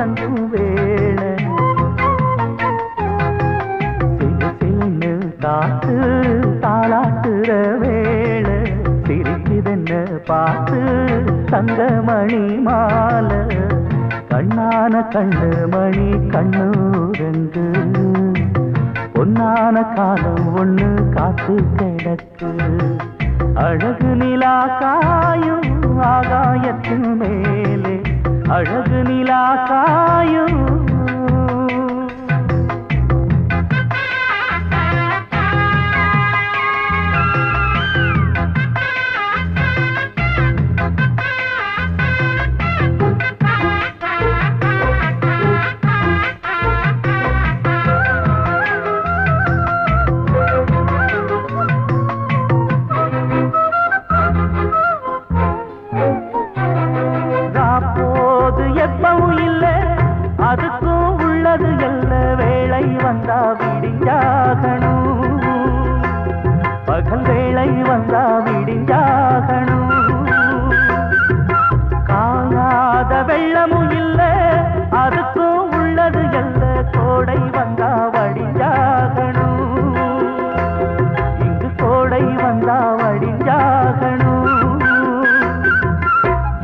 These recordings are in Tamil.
ஊரூரங்கும் வேளை சிலு சிலுன்னு காத்து தாளாட்டுற வேளை சிரிக்குதென்ன பார்த்து தங்கமணி மாலை கண்ணான கண்ணு மணி கண்ணூரங்கு பொன்னான காலம் ஒண்ணு காத்து கிடக்கு அழகு நிலா காயும் ஆகாயத்தின் மேலே அழகு நிலா காயும் அதுக்கும் உள்ளது எல்ல வேளை வந்தா விடிஞ்சாகணும் பகல் வேளை வந்தா விடிஞ்சாகணும் காயாத வெள்ளமும் இல்ல அதுக்கும் உள்ளது எல்ல கோடை வந்தா வடிஞ்சாகணும் இங்கு கோடை வந்தா வடிஞ்சாகணும்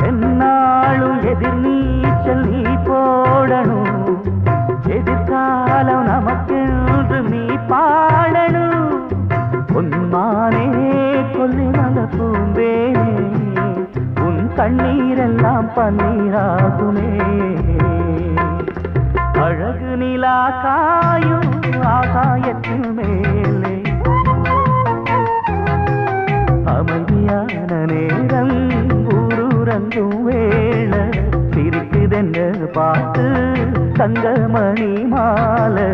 என்னாலும் எதிர் நீச்சல் நீ போடணும் எதிர்காலம் நமக்கென்று நீ பாடணும் உன்மானே கொல்லிமல பூந்தேனே உன் கண்ணீரெல்லாம் பன்னீராகுமே அழகு நிலா காயும் ஆகாயத்தின் மேலே அமைதியான நேரம் ஊரூரங்கும் வேளை சிரிக்குதென்ன பார்த்து தங்கமணி மாலை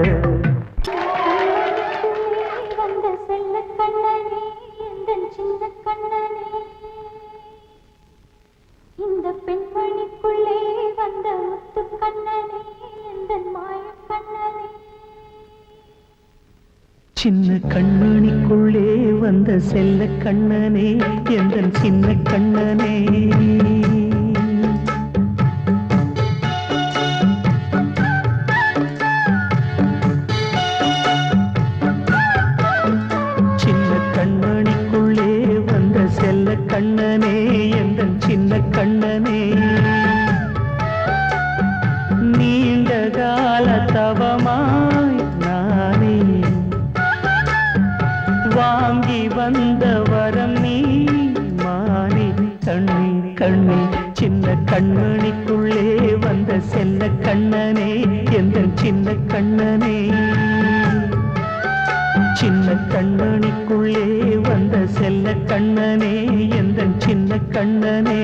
வந்த செல்ல கண்ணனே எந்தன் சின்ன கண்ணனே இந்த பெண்மணிக்குள்ளே வந்த முத்து கண்ணனே எந்தன் மாய கண்ணனே சின்ன கண்மணிக்குள்ளே வந்த செல்ல கண்ணனே எந்தன் சின்ன கண்ணனே கண்மணிக்குள்ளே வந்த செல்ல கண்ணனே எந்தன் சின்ன கண்ணனே நீண்ட கால தவமாய் நானே வாங்கி வந்த வரம் நீ மானே கண்ணே கண்ணே சின்ன கண்மணிக்குள்ளே வந்த செல்ல கண்ணனே எந்தன் சின்ன கண்ணனே சின்ன கண்ணனுக்குள்ளே வந்த செல்ல கண்ணனே எந்தன் சின்ன கண்ணனே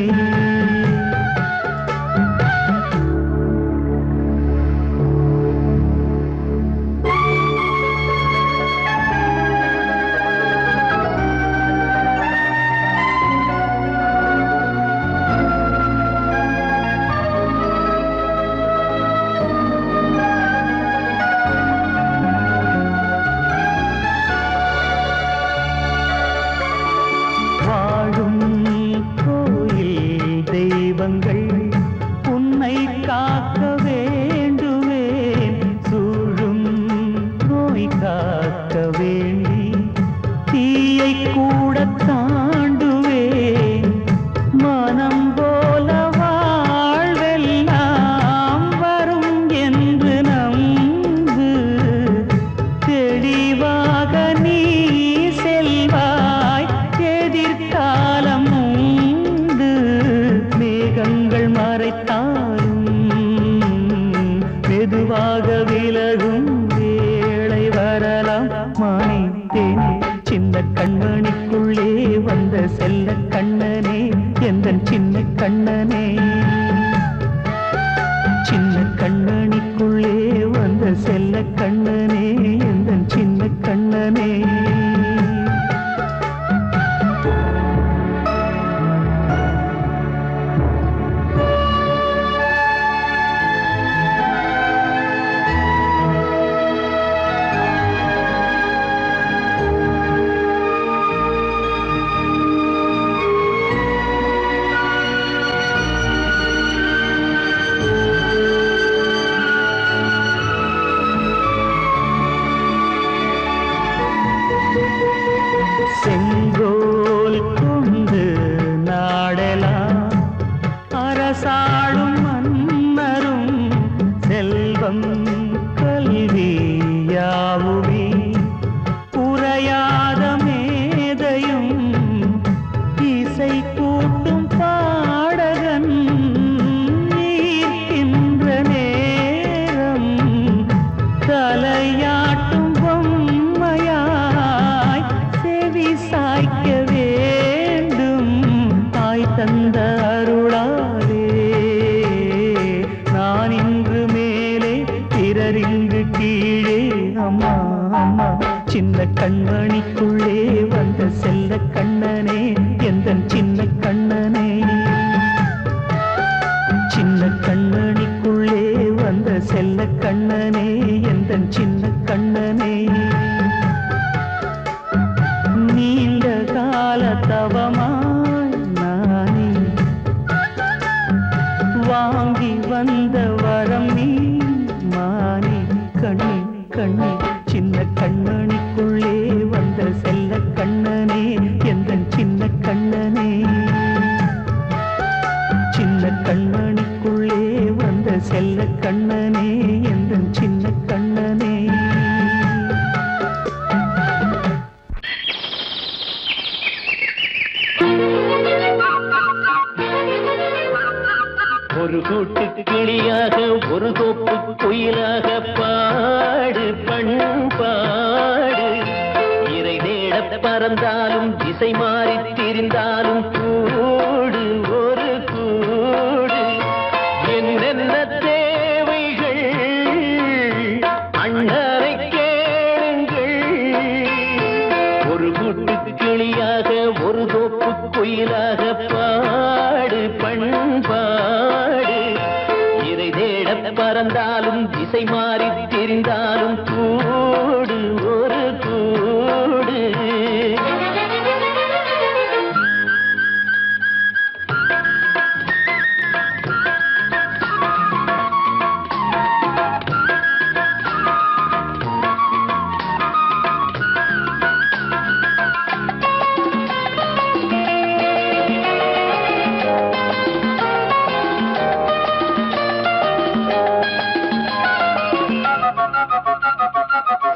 உன்னை காக்க வேண்டுவேன் சூழும் நோய் காக்க வேண்டி தீயை கூட தாண்டுவேன் மனம் போல வாழ்வெல்லாம் வரும் என்று நம்பு தெளிவாக நீ செல்வாய் எதிர்காலம் மேகங்கள் மறைத்தாலும் மெதுவாக விலகும் வேளை வரலாம் மானித்தேனே சின்ன கண்மணிக்குள்ளே வந்த செல்ல கண்ணனே எந்தன் சின்ன கண்ணனே சின்ன கண்ணனிக்குள்ளே வந்த செல்ல கண்ணனே எந்தன் சின்ன கண்ணனே தந்த அருளாலே நான் இன்று மேலே பிறரிங்கு கீழே. அம்மா அம்மா சின்ன கண்மணிக்குள்ளே வந்த செல்ல கண்ணனே எந்தன் சின்ன கண்ணனே. சின்ன கண்ணனிக்குள்ளே வந்த செல்ல கண்ணனே எந்தன் சின்ன கண்ணனே. நீண்ட கால தவமாய் நானே வாங்கி வந்த வரம் நீ மானே. கண்ணே கண்ணே சின்ன கண்ணனிக்குள்ளே வந்த செல்ல கண்ணனே எந்தன் சின்ன கண்ணனே. சின்ன கண்ணனிக்குள்ளே வந்த செல்ல கண்ணனே எந்தன் சின்ன கண்ணனே. ஒரு கூட்டு கிளியாக ஒரு தோப்பு குயிலாக பாடு பண்பாடு. இறை தேட பறந்தாலும் திசை மாறி திரிந்தாலும் கூடு ஒரு கூடு. என்னென்ன தேவைகள் அண்ணரை கேளுங்கள். ஒரு கூட்டு கிளியாக ஒரு தோப்பு குயிலாக பாடு பண்பாடு. இறை தேட பறந்தாலும் திசை மாறி தெரிந்தாலும் கூடு ஒரு கூடு.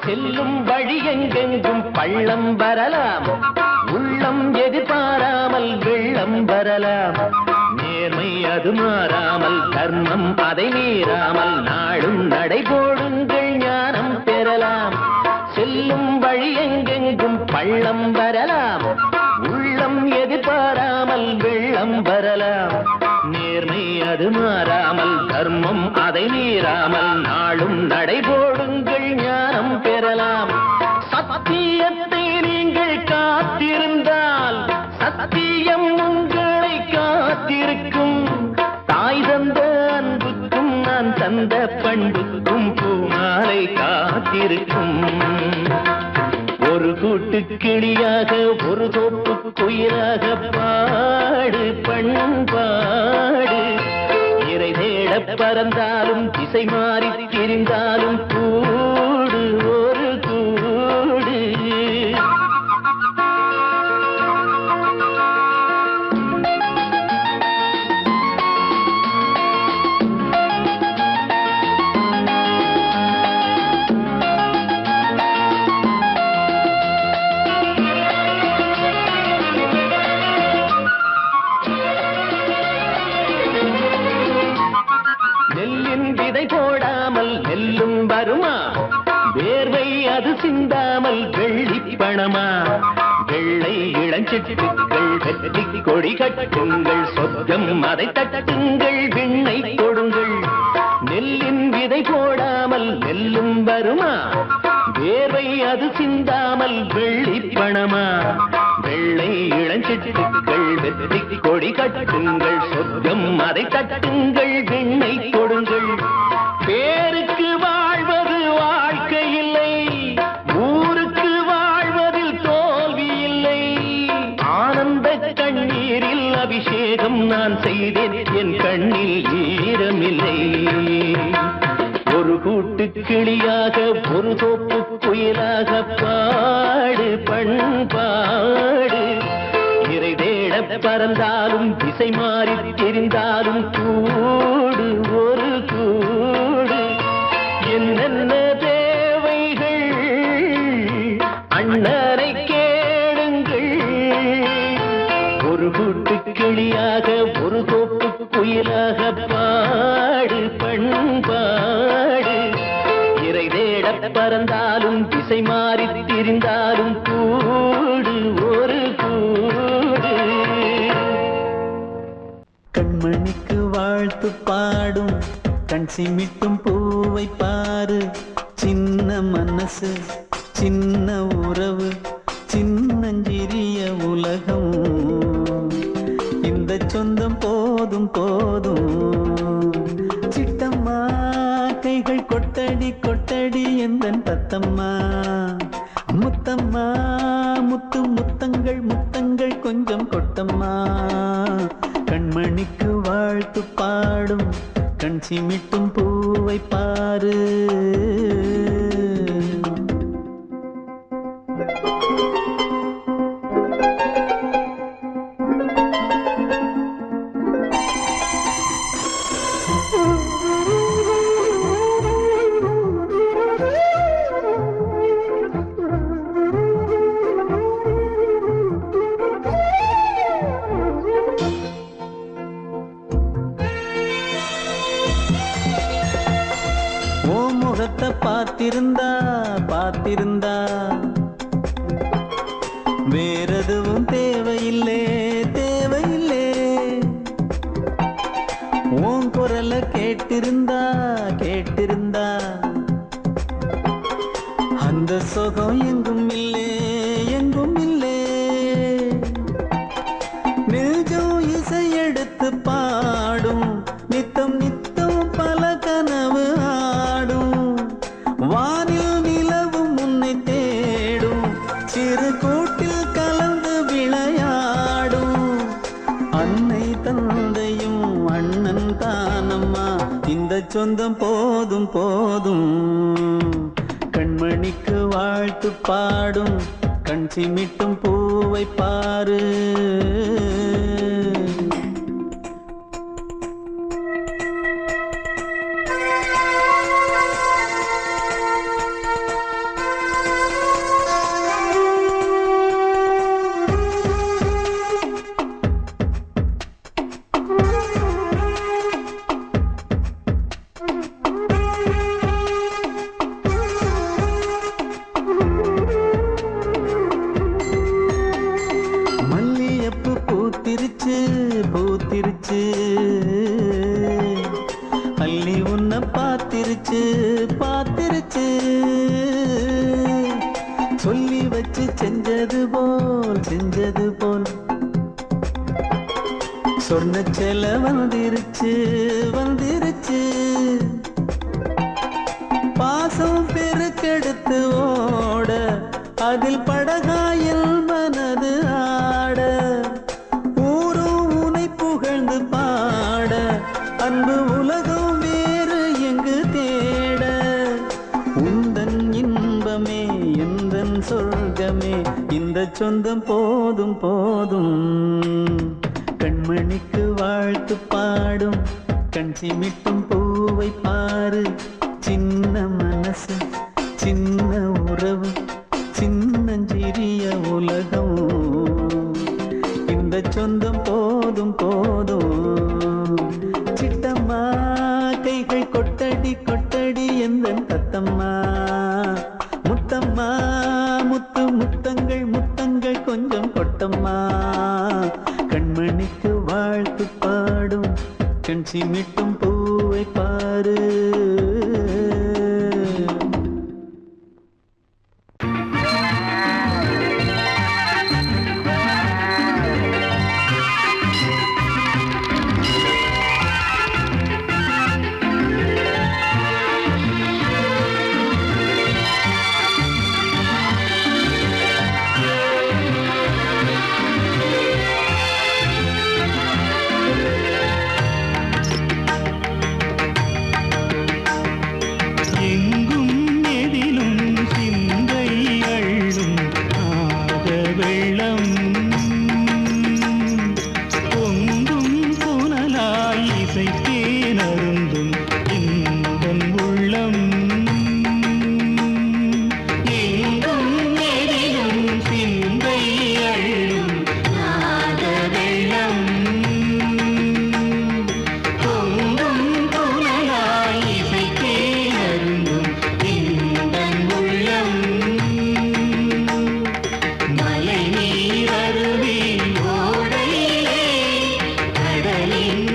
செல்லும் வழி எங்கெங்கும் பள்ளம் வரலாம், உள்ளம் எதிர்பாராமல் வெள்ளம் வரலாம். நேர்மை அது மாறாமல் தர்மம் அதை மீறாமல் நாளும் நடைபோடுங்கள் ஞானம் பெறலாம். செல்லும் வழி எங்கெங்கும் பள்ளம் வரலாம், உள்ளம் எதிர்பாராமல் வெள்ளம் வரலாம். நேர்மை அது மாறாமல் தர்மம் அதை மீறாமல் நாளும் நடைபோடுங்கள் ஞானம் பெறலாம். சத்தியத்தை நீங்கள் காத்திருந்தால் சத்தியம் உங்களை காத்திருக்கும். தாய் தந்த அன்புக்கும் நான் தந்த பண்புக்கும் பூமாலை காத்திருக்கும். ஒரு கூட்டு கிளியாக ஒரு தோப்பு குயிலாக பாடு பண்பாடு. இறை தேட பறந்தாலும் திசை மாறி திரிந்தாலும் கூடு ஒரு கூடு. நெல்லின் விதை போடாமல் நெல்லும் வருமா, வேர்வை அது சிந்தாமல் வெள்ளி பணமா. வெள்ளை இளஞ்சிட்டுக்கள் வெற்றி கொடி கட்டுங்கள், சொர்க்கம் அதை தட்டுங்கள் விண்ணை கொடுங்கள். நெல்லின் விதை போடாமல் நெல்லும் வருமா, வேர்வை அது சிந்தாமல் வெள்ளி பணமா. வெள்ளை இளஞ்சிட்டுக்கள் வெற்றி கொடி கட்டுங்கள், சொர்க்கம் அதை தட்டுங்கள் விண்ணை கொடுங்கள். பேருக்கு வாழ்வது வாழ்க்கை இல்லை, ஊருக்கு வாழ்வதில் தோல்வி இல்லை. ஆனந்த கண்ணீரில் அபிஷேகம் நான் செய்தேன், என் கண்ணில் ஈரமில்லை. ஒரு கூட்டு கிளியாக ஒரு தோப்பு குயிலாக பாடு பண்பாடு. இறை தேட பறந்தாலும் திசை மாறி தெரிந்தாலும் கூடு ஒரு கூடு. என்னென்ன தேவைகள் அண்ணரை கேளுங்கள். ஒரு கூட்டு கிளியாக ஒரு தோப்பு குயிலாக பாடு பண்பாடு. இறை தேட பறந்தாலும் திசை மாறி திரிந்தாலும் கூடு ஒரு கூடு. கண்மணிக்கு வாழ்த்து பாடும் கண் சிமிட்டும் பூவை பாரு. சின்ன மனசு சின்ன உறவு சின்னஞ்சிறிய உலகம். இந்த சொந்தம் போதும் போதும். சிட்டம்மா கைகள் கொட்டடி கொட்டடி எந்தன் தத்தம்மா. முத்தம்மா முத்து முத்தங்கள் முத்தங்கள் கொஞ்சம் கொட்டம்மா. கண்மணிக்கு வாழ்த்து பாடும் கண் சிமிட்டும் பூவை பாரு. பார்த்திருந்தா பார்த்திருந்தா வேறெதுவும் தேவையில்லை தேவையில்லை. உன் குரல கேட்டிருந்தா கேட்டிருந்தா அந்த சுகம் எங்கும் இல்லை எங்கும் இல்லை. நெஞ்சம் இசை எடுத்து பாடும் நித்தம் நித்தம் பல கனவு ஆடும். வானில் நிலவும் உன்னை தேடும் சிறு கூட்டில் கலந்து விளையாடும். அன்னை தந்தையும் அண்ணன் தானம்மா. இந்த சொந்தம் போதும் போதும். கண்மணிக்கு வாழ்த்து பாடும் கண் சிமிட்டும் பூவை பாரு. பூத்திருச்சு அள்ளி உன்னை பார்த்திருச்சு பார்த்திருச்சு. சொல்லி வச்சு செஞ்சது போல் சொன்ன செல வந்துருச்சு வந்துருச்சு. பாசம் பெருக்கெடுத்து ஓட அதில் படகாயில் மனது ஆட. புகழ்ந்து பாட அன்பு உலகம் வேறு எங்கு தேட. உந்தன் இன்பமே எந்தன் சொர்க்கமே இந்த சொந்தம் போதும் போதும். கண்மணிக்கு வாழ்த்து பாடும் கண் சிமிட்டும் பூவை பாரு. சின்ன மனசு சின்ன உறவு சின்னஞ்சிறிய உலகம். இந்த சொந்தம் போதும் போதும். சிட்டம்மா கைகள் கொட்டடி கொட்டடி எந்தன் தத்தம்மா. முத்தம்மா முத்து முத்தங்கள் முத்தங்கள் கொஞ்சம் கொட்டம்மா. கண்மணிக்கு வாழ்த்து பாடும் கண் சிமிட்டும் பூவை பாரு. மலை நீர் அருவி ஓடையிலே கடலின்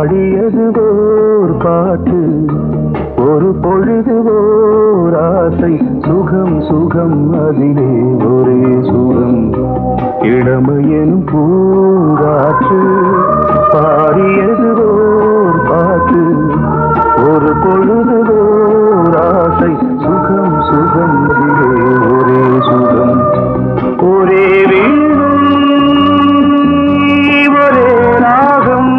பாடியது ஓர் பாட்டு ஒரு பொழுது ஓர் ஆசை சுகம் சுகம் அதிலே ஒரே சுகம் இளமையெனும் பூங்காற்று பாடியது ஓர் பாட்டு ஒரு பொழுது ஓர் ஆசை சுகம் சுகம் அதிலே ஒரே சுகம் ஒரே ஒரே ராகம்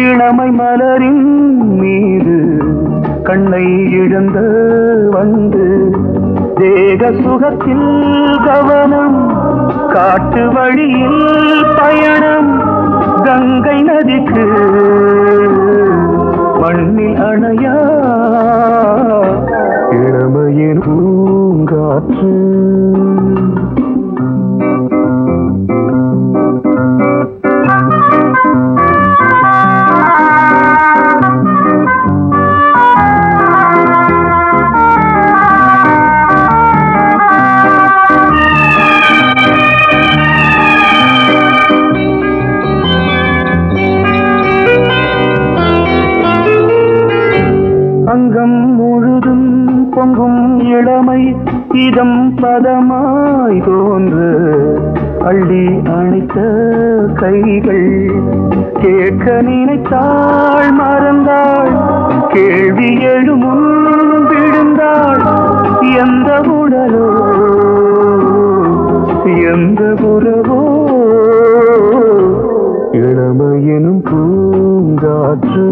இளமை மலரின் மீது கண்ணை இழந்த வந்து தேக சுகத்தில் கவனம் காட்டு வழியில் பயணம் கங்கை நதிக்கு மண்ணில் அணையா இளமையின் பூங்காற்று அங்கம் முழுதும் பொங்கும் இளமை இதம் பதமாய் தோன்று அள்ளி அணைத்த கைகள் கேட்க நினைத்தாள் மறந்தாள் கேள்வி எழுமுன் விழுந்தாள் எந்த உடலோ எந்த உறவோ இளமையெனும் பூங்காற்று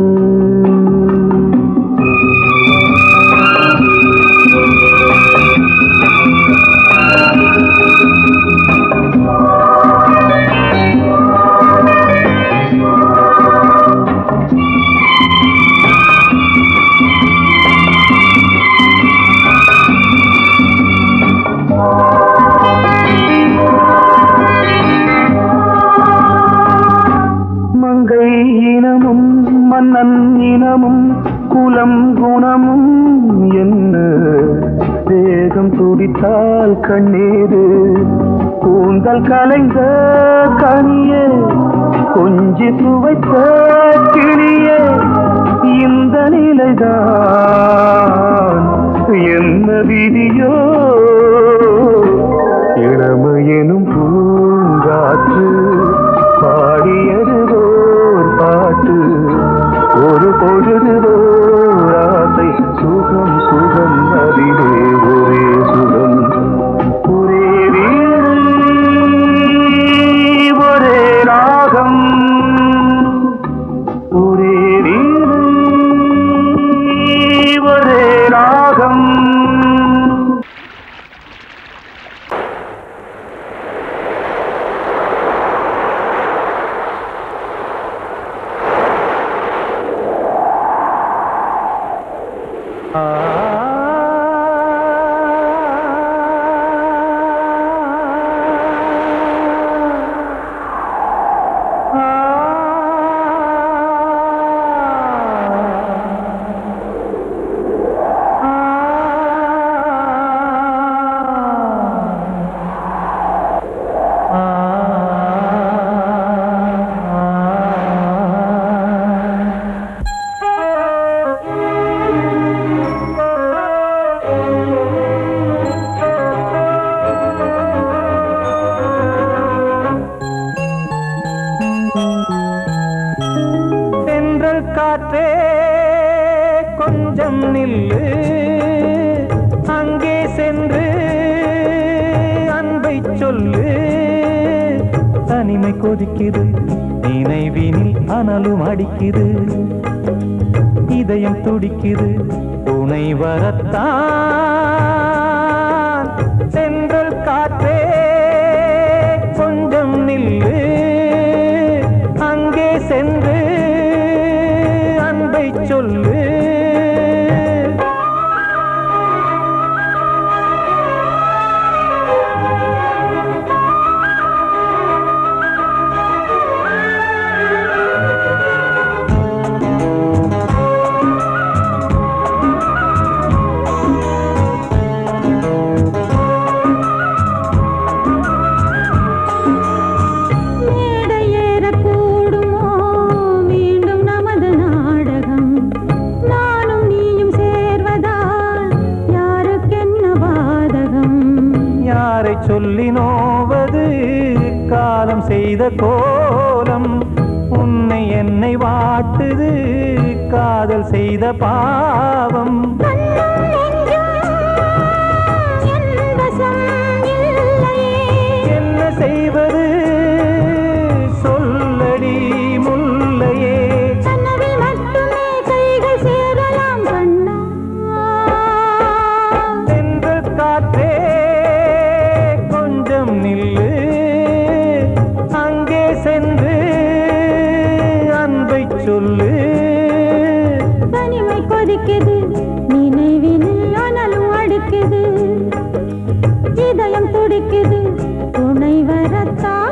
மங்கை இனமும் மன்னன் இனமும் குலம் குணமும் என்ன தேகம் துடித்தால் கண்ணீரு கூந்தல் கலைந்த கனியே கொஞ்சி சுவைத்த கிளியே இந்த நிலைதான் என்ன விதியோ இளமையெனும் பூங்காற்று பாடியது ஓர் பாட்டு ஒரு பொழுது ஓர் ஆசை சுகம் சுகம் அதிலே ஒரே சுகம் ஒரே வீடு ஒரே ராகம் ஒரே வீடு ஒரே ராகம் காற்றே கொஞ்சம் நில்லு அங்கே சென்று அன்பை சொல்லு தனிமை கொதிக்குது நினைவினில் அனலும் அடிக்குது இதயம் துடிக்குது துணை வரத்தான். சென்றல் காற்றே கொஞ்சம் நில்லு, அங்கே சென்று அன்பை சொல்லு. சொல்லி நோவது காலம் செய்த கோலம், உன்னை என்னை வாட்டுது காதல் செய்த பாவம். என்ன செய்வது சொல்லடி முல்லையே, சென்றல் காற்றே நில்லு, அங்கே சென்று அன்பை சொல்லு. தனிமை கொதிக்குது நினைவினில் அனலும் அடிக்குது, இதயம் துடிக்குது துணை வரத்தான்.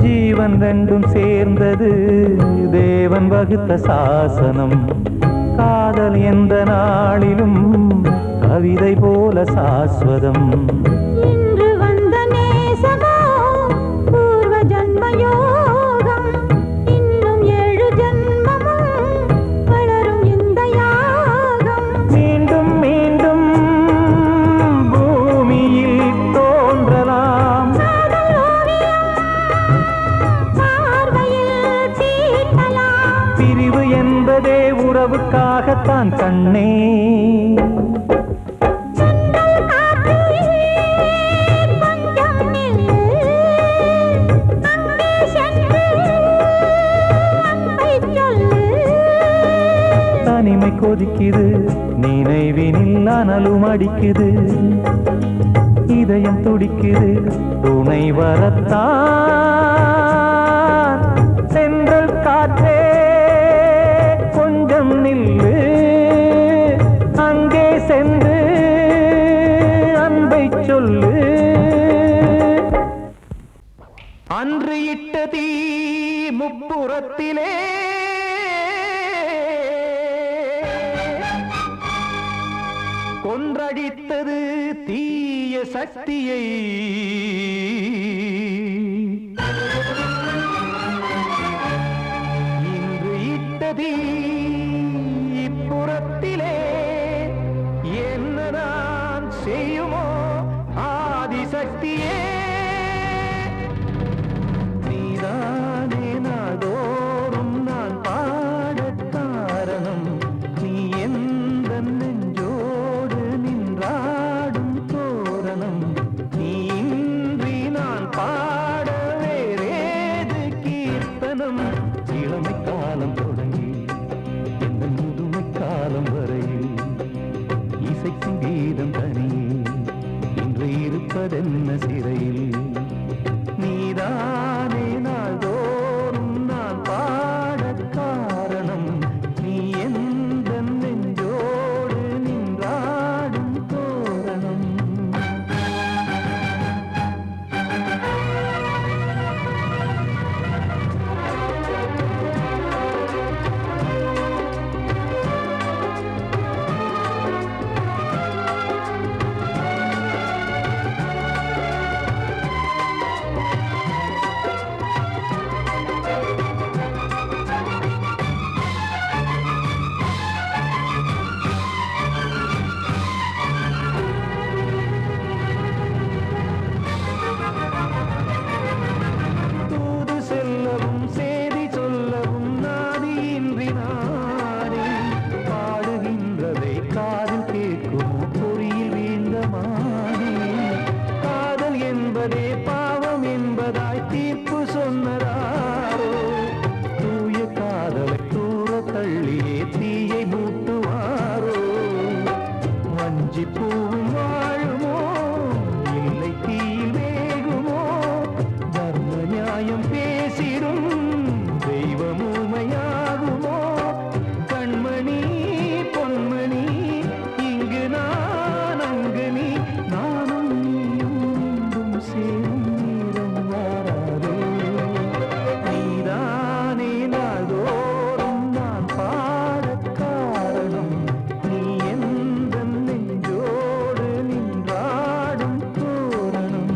ஜீவன் ரெண்டும் சேர்ந்தது தேவன் வகுத்த சாசனம், காதல் எந்த நாளிலும் கவிதை போல சாஸ்வதம். இன்று வந்த நேசமோ பூர்வ ஜன்மயோகம், இன்னும் 7 ஜன்மமும் வளரும் இந்த யாகம். மீண்டும் மீண்டும் பூமியில் தோன்றலாம் பிரிவு என்பதே உறவுக்காகத்தான் கண்ணே. தனிமை கொதிக்குது நினைவினில் அனலும் அடிக்குது, இதயம் துடிக்குது துணை வரத்தான். சென்றல் காற்றே கொஞ்சம் நில்லு, அங்கே சென்று அன்பை சொல்லு. அன்று இட்ட தீ முப்புறத்திலே கொன்றடித்தது தீய சக்தியை, இன்று இட்டதீ இப்புறத்திலே என்ன நான் செய்யுமோ ஆதிசக்தியே. நீதானே நாள்தோறும் நான் பாடக் காரணம், நீ எந்த நெஞ்சோடு நின்றாடும் தோரணம். நீ இன்றி நான் பாட வேறேது கீர்த்தனம். இளமை காலம் தொடங்கி எந்த முதுமை காலம் வரையில் இசைக்கும் கீதம் தனியே இன்று இருப்பதென்ன சிறையில். நீதானே நாள்தோறும் நான் பாடக் காரணம், நீ எந்த நெஞ்சோடு நின்றாடும் தோரணம். சொன்னதாரோ தூய காதலை தூர தள்ளியே தீயை மூட்டுவாரோ வஞ்சி பூவும் வாழுமோ இல்லை தீயில் வேகுமோ தர்ம நியாயம் பேசிடும் தெய்வம் ஊமையாகுமோ கண்மணி பொன்மணி இங்கு நான் அங்கு நீ நானும் நீயும் மீண்டும் சேரும் நேரம் வாராதே நீதானே நாள்தோறும் நான் பாடக் காரணம் நீ எந்த நெஞ்சோடு நின்றாடும் தோரணம்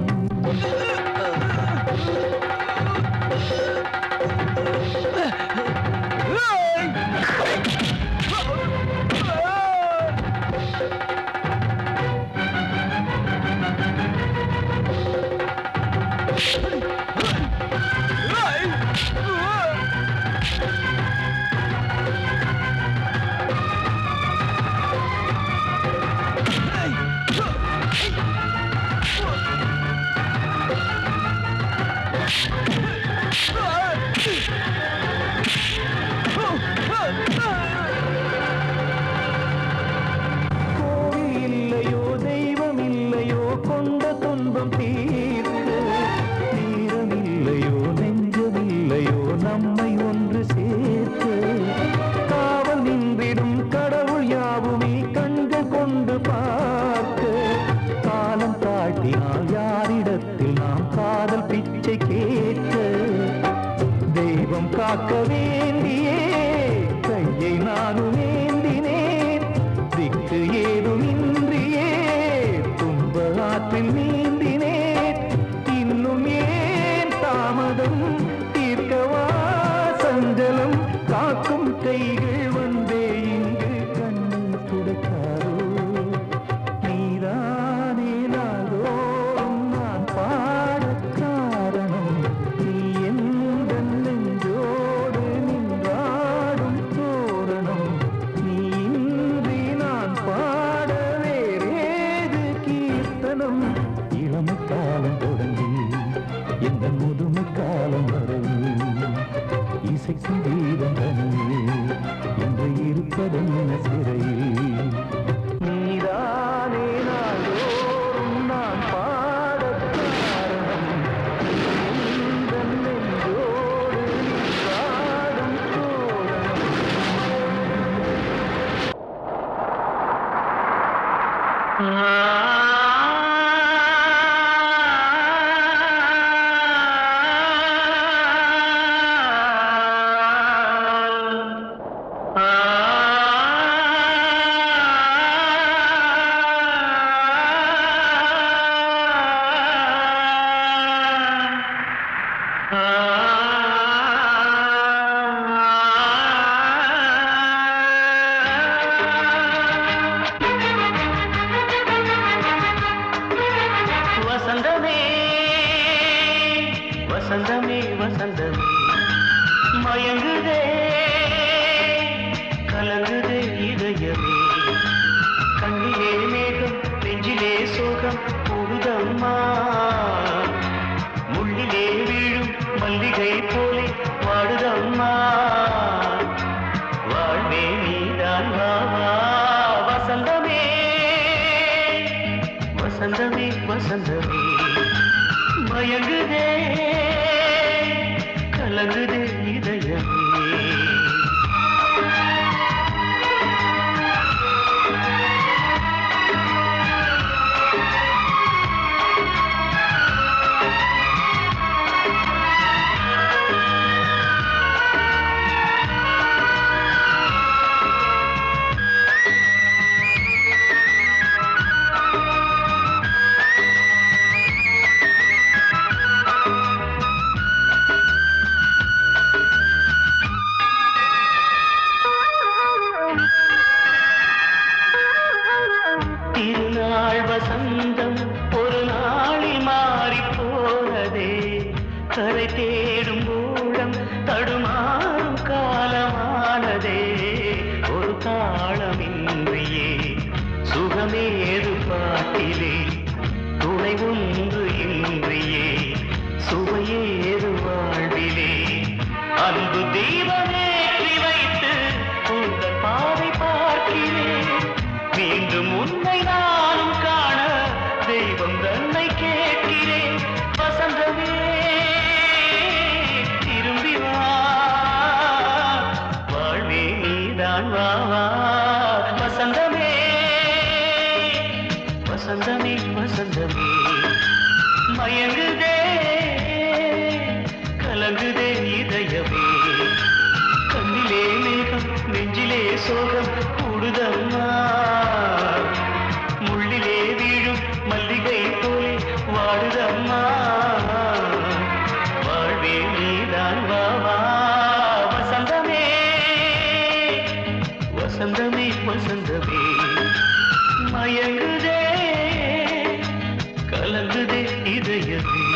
கோவில் இல்லையோ தெய்வம் இல்லையோ கொண்ட துன்பம் தீர்க்க நேரம் இல்லையோ நெஞ்சமில்லையோ நம்மை ஒன்று சேர்க்க காவல் நின்றிடும் கடவுள் யாவுமே கண்கள் கொண்டு பார்க்க காலம் தாட்டினால் யாரிடத்தில் நாம் காதல் பிச்சை கேட்க தெய்வம் காக்க வேண்டியே கையை நானும் ஏந்தினேன் திக்கு ஏதுமின்றியே துன்ப ஆற்றில் நீந்தினேன் இன்னும் ஏன் தாமதம் தீர்க்கவா சஞ்சலம் காக்கும் கைகள் வந்தே இங்கு கண்ணை துடைக்காரோ நீதானே நாள்தோறும் நான் பாடக் காரணம் நீ எந்த நெஞ்சோடு நின்றாடும் தோரணம் நீ இன்றி நான் பாட வேறேது கீர்த்தனம் இளமை காலம் தொடங்கி எந்த முதுமை காலம் வரை இசைக்கும் கீதம் தனியே என்று இருப்பதென்ன சிறையில் நீதானே நாள்தோறும் நான் பாடக் காரணம் எந்த நெஞ்சோடு நின்றாடும் தோரணம் வசந்தமே வசந்தமே வசந்தமே மயங்குதே கலங்குதே இதயமே கண்ணிலே மேகம் நெஞ்சிலே சோகம் போடுதம்மா முள்ளிலே வீழும் மல்லிகை போலே வாடுதம்மா வாழ்வே நீதான் வாவா வசந்தமே வசந்தமே வசந்தமே மயங்குதே கலங்குதே இதயமே திருநாள் வசந்தம் ஒரு நாளில் மாறி போனதே கரை தேடும் ஊழம் தடுமாறும் காலமானதே ஒரு தாளமின்றியே சுகமேது பாட்டிலே துணை ஒன்று இன்றியே சுவையேது வாழ்வு கலங்குதே இதயமே கண்ணிலே மேகம் நெஞ்சிலே சோகம் கூடுதம்மா முள்ளிலே வீழும் மல்லிகை போலே வாடுதம்மா வாழ்வே நீதான் வாவா வசந்தமே வசந்தமே வசந்தமே மயங்குதே கலங்குதே இதயமே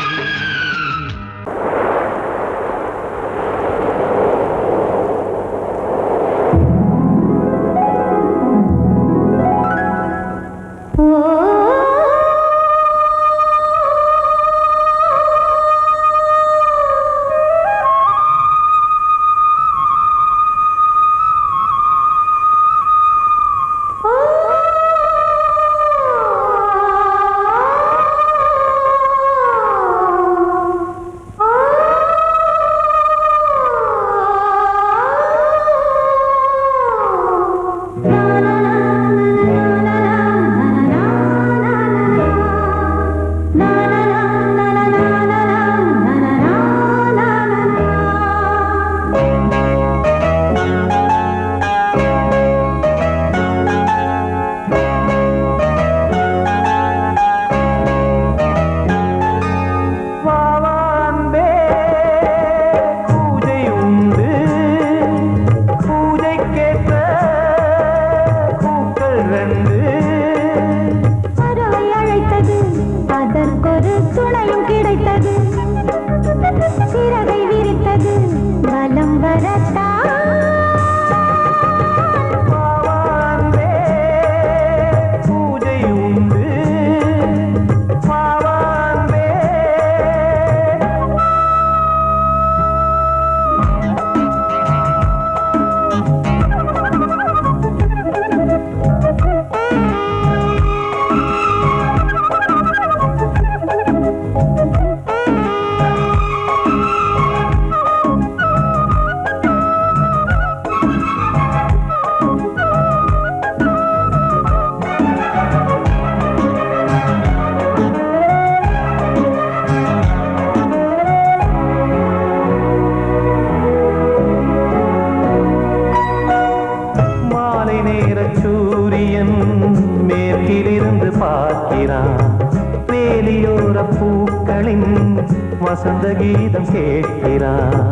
வசந்த கீதம் கேட்கிறான்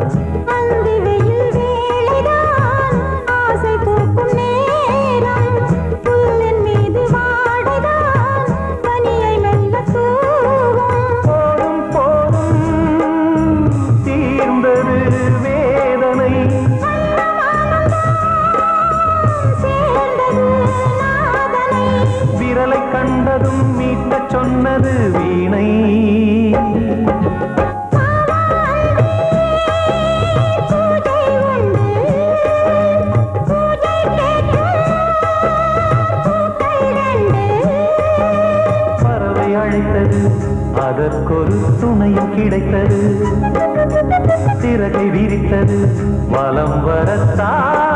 ஆசை பூக்கும் நேரம் புல்லின் மீது வாடுதான் பனியை மெல்ல தூவும் போதும் போதும் தீர்ந்தது வேதனை சேர்ந்தது நாதனை விரலை கண்டதும் மீட்டச் சொன்னது வீணை அதற்கொரு துணையும் கிடைத்தது சிறகை விரித்தது வலம் வரத்தான்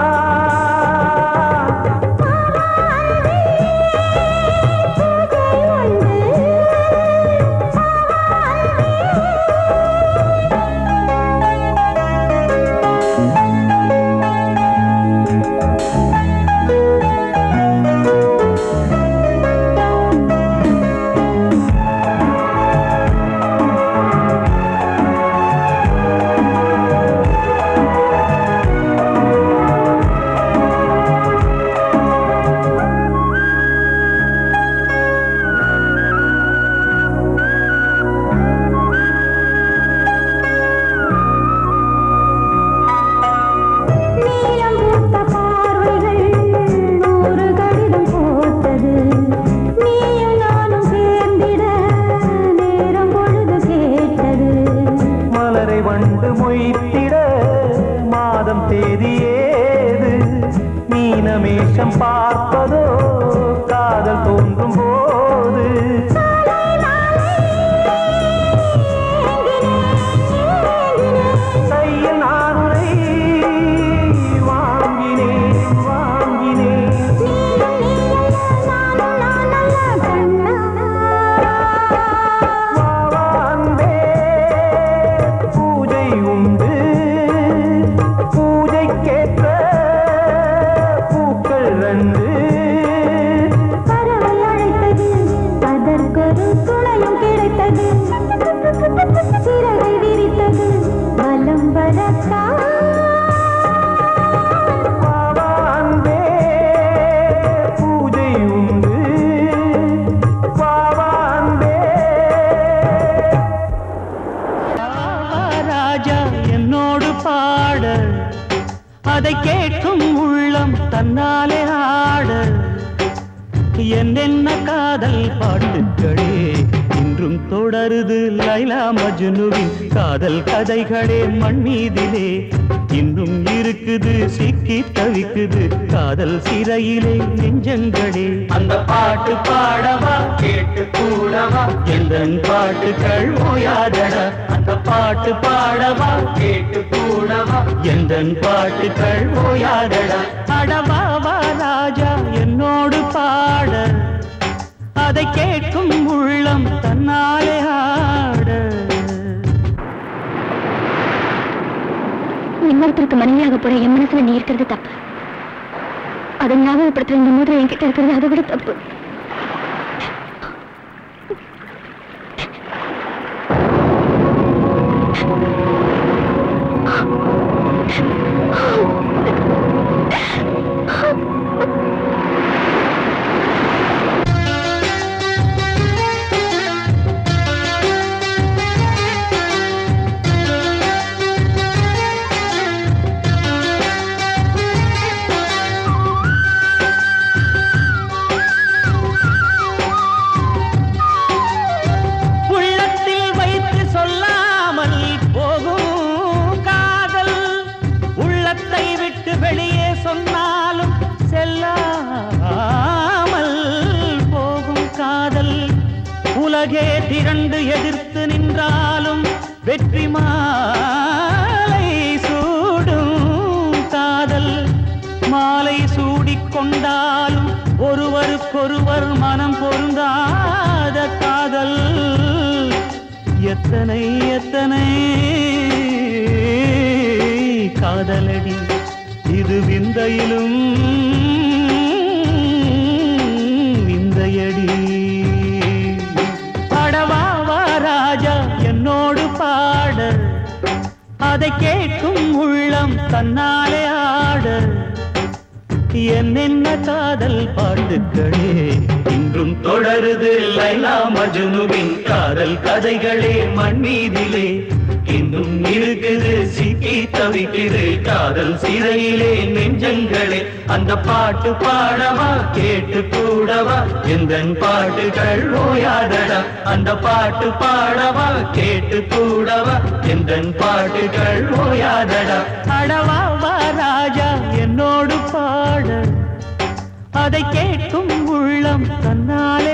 மீனமேஷம் பார்ப்பதோ காதல் தோன்றும் போது கையில் நானுரை வாங்கினேன் வாங்கினேன் பூஜை உண்டு பூஜைக்கேற்ற பூக்கள் ரெண்டு பறவை அழைத்தது அதற்கொரு துணையும் கிடைத்தது சிறகை விரித்தது வலம் வரத்தான் பாவாந்தே பூஜை உண்டு பாவாந்தே ராஜா என்னோடு பாட அதை கேட்கும் உள்ளம் தன்னாலே ஆட என்னென்ன காதல் பாட்டுக்களே இன்றும் தொடருது லைலா மஜ்னுவின் காதல் கதைகளே மண் மீதிலே இன்னும் இருக்குது சிக்கி தவிக்குது காதல் சிறையிலே நெஞ்சங்களே அந்த பாட்டு பாடவா கேட்டு கூடவா எந்தன் பாட்டுக்கள் ஓயாதடா அந்த பாட்டு பாடவா கேட்டு கூடவா எந்தன் பாட்டுக்கள் ஓயாதடா அடவாவா ராஜா என்னோடு பாட அதை கேட்கும் உள்ளம் தன்னாலே ஆட இன்னொருத்தருக்கு மனைவியாக போற என் மனசுல நீ இருக்கிறது தப்பு அதை ஞாபகப்படுத்துற இந்த மூதிரை என்கிட்ட இருக்கிறது அதை விட தப்பு உள்ளத்தில் வைத்து சொல்லாமல் போகும் காதல் உள்ளத்தை விட்டு வெளியே சொன்னாலும் செல்லாமல் போகும் காதல் உலகே திரண்டு எதிர்த்து நின்றாலும் வெற்றி மாலை சூடும் காதல் மாலை சூடிக்கொண்டாலும் ஒருவருக்கொருவர் மனம் பொருந்தாத காதல் எத்தனை எத்தனை காதலடி இது விந்தையிலும் விந்தையடி பாடவாவா ராஜா என்னோடு பாட அதை கேட்கும் உள்ளம் தன்னாலே ஆட என்னென்ன காதல் பாட்டுக்களே இன்றும் தொடருது லைலா மஜ்னுவின் காதல் கதைகளே மண் மீதிலே இன்னும் இருக்குது சிக்கி தவிக்குது காதல் சிறையிலே நெஞ்சங்களே அந்த பாட்டு பாடவா கேட்டு கூடவா எந்தன் பாட்டுகள் ஓயாதடா அந்த பாட்டு பாடவா கேட்டு கூடவா எந்தன் பாட்டுகள் ஓயாதடா அடவாவா ராஜா என்னோடு பாட அதை கேட்கும் உள்ளம் தன்னாலே